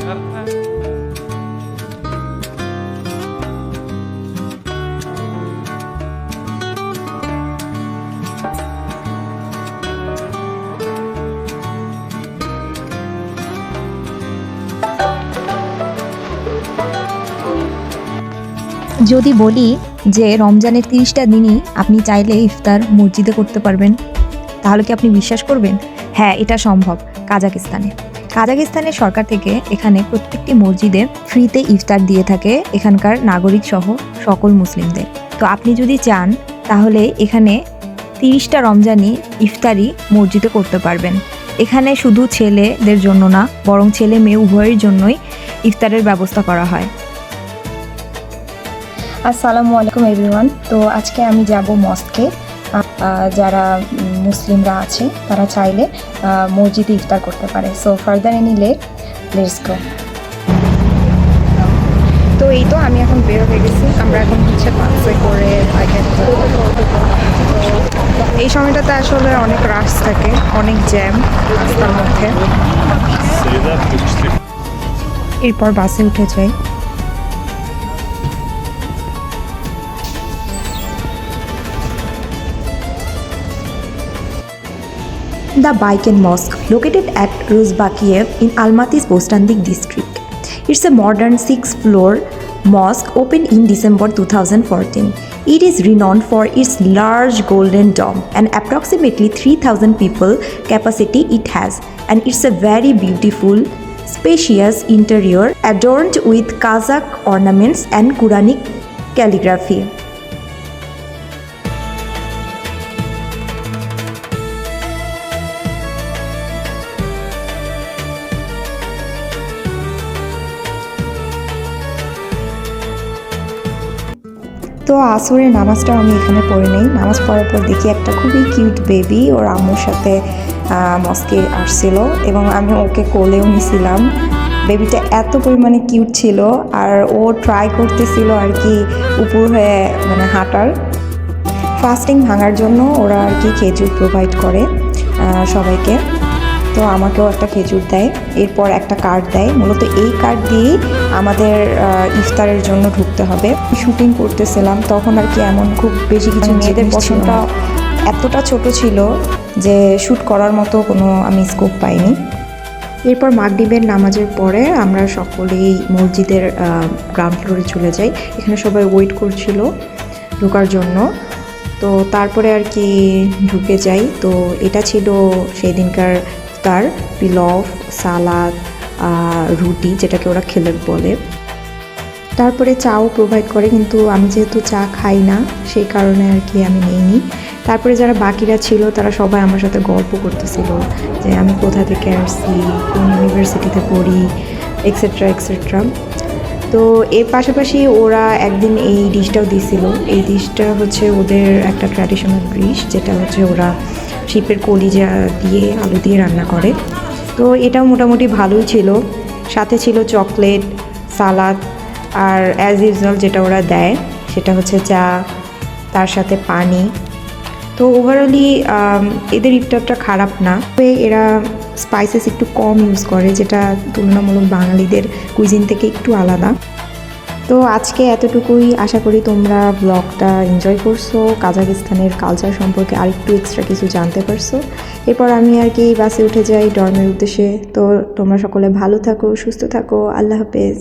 যদি বলি যে রমজানের 30টা দিনই আপনি চাইলে ইফতার মসজিদে করতে পারবেন, তাহলে কি আপনি বিশ্বাস করবেন? হ্যাঁ, এটা সম্ভব। কাজাকিস্তানের সরকার থেকে এখানে প্রত্যেকটি মসজিদে ফ্রিতে ইফতার দিয়ে থাকে এখানকার নাগরিক সহ সকল মুসলিমদের। তো আপনি যদি চান তাহলে এখানে 30টা রমজানি ইফতারি মসজিদে করতে পারবেন। এখানে শুধু ছেলেদের জন্য না, বরং ছেলে মেয়ে উভয়ের জন্যই ইফতারের ব্যবস্থা করা হয়। আসসালামু আলাইকুম এভরিওয়ান। তো আজকে আমি যাব মস্কে। যারা মুসলিমরা আছে তারা চাইলে মসজিদে ইফতার করতে পারে। So further any let's go. তো এই তো আমি এখন বের হয়ে গেছি। আমরা এখন হচ্ছে বাসে করে এই সময়টাতে আসলে অনেক রাশ থাকে, অনেক জ্যাম রাস্তার মধ্যে। এরপর বাসে উঠে যাই। The Bayken Mosque, located at Ruzbakiev in Almaty's Bostandik district. It's a modern 6-floor mosque opened in December 2014. It is renowned for its large golden dome and approximately 3,000 people capacity it has, and it's a very beautiful, spacious interior adorned with Kazakh ornaments and Quranic calligraphy. তো আসরের নামাজটা আমি এখানে পড়ে নেই। নামাজ পড়ার পর দেখি একটা খুবই কিউট বেবি ওর আম্মুর সাথে মস্কে আসছিল এবং আমি ওকে কোলেও নিছিলাম। বেবিটা এত পরিমাণে কিউট ছিল আর ও ট্রাই করতেছিল আর কি উপর হয়ে মানে হাঁটার। ফাস্টিং ভাঙার জন্য ওরা আর কি খেজুর প্রোভাইড করে সবাইকে। তো আমাকেও একটা খেজুর দেয়, এরপর একটা কার্ড দেয়। মূলত এই কার্ড দিয়েই আমাদের ইফতারের জন্য ঢুকতে হবে। শুটিং করতেছিলাম তখন আর কি এমন খুব বেশি কিছু মেয়েদের পছন্দটা এতটা ছোট ছিল যে শ্যুট করার মতো কোনো আমি স্কোপ পাইনি। এরপর মাগরিবের নামাজের পরে আমরা সকলেই মসজিদের গ্রাউন্ড ফ্লোরে চলে যাই। এখানে সবাই ওয়েট করছিল ঢোকার জন্য। তো তারপরে আর কি ঢুকে যাই। তো এটা ছিল সেই দিনকার তার পিলফ, সালাদ, রুটি যেটাকে ওরা খেলেক বলে। তারপরে চাও প্রোভাইড করে, কিন্তু আমি যেহেতু চা খাই না সেই কারণে আর কি আমি নিইনি। তারপরে যারা বাকিরা ছিল তারা সবাই আমার সাথে গল্প করতেছিল যে আমি কোথা থেকে আসছি, কোন ইউনিভার্সিটিতে পড়ি, এক্সেট্রা এক্সেট্রা। তো এর পাশাপাশি ওরা একদিন এই ডিশটাও দিছিল। এই ডিশটা হচ্ছে ওদের একটা ট্র্যাডিশনাল ডিশ, যেটা হচ্ছে ওরা শিপের কলিজা দিয়ে আলু দিয়ে রান্না করে। তো এটাও মোটামুটি ভালোই ছিল। সাথে ছিল চকলেট, সালাদ আর অ্যাজ ইউজুয়াল যেটা ওরা দেয় সেটা হচ্ছে চা, তার সাথে পানি। তো ওভারঅলি এদের ইফতারটা খারাপ না। এরা স্পাইসেস একটু কম ইউজ করে, যেটা তুলনামূলক বাঙালিদের কুইজিন থেকে একটু আলাদা। তো আজকে এতটুকুই। আশা করি তোমরা ব্লগটা এনজয় করছো, কাজাকিস্তানের কালচার সম্পর্কে আরেকটু এক্সট্রা কিছু জানতে পারছো। এরপর আমি আর কি বাসে উঠে যাই ডর্মের উদ্দেশ্যে। তো তোমরা সকলে ভালো থাকো, সুস্থ থাকো। আল্লাহ হাফেজ।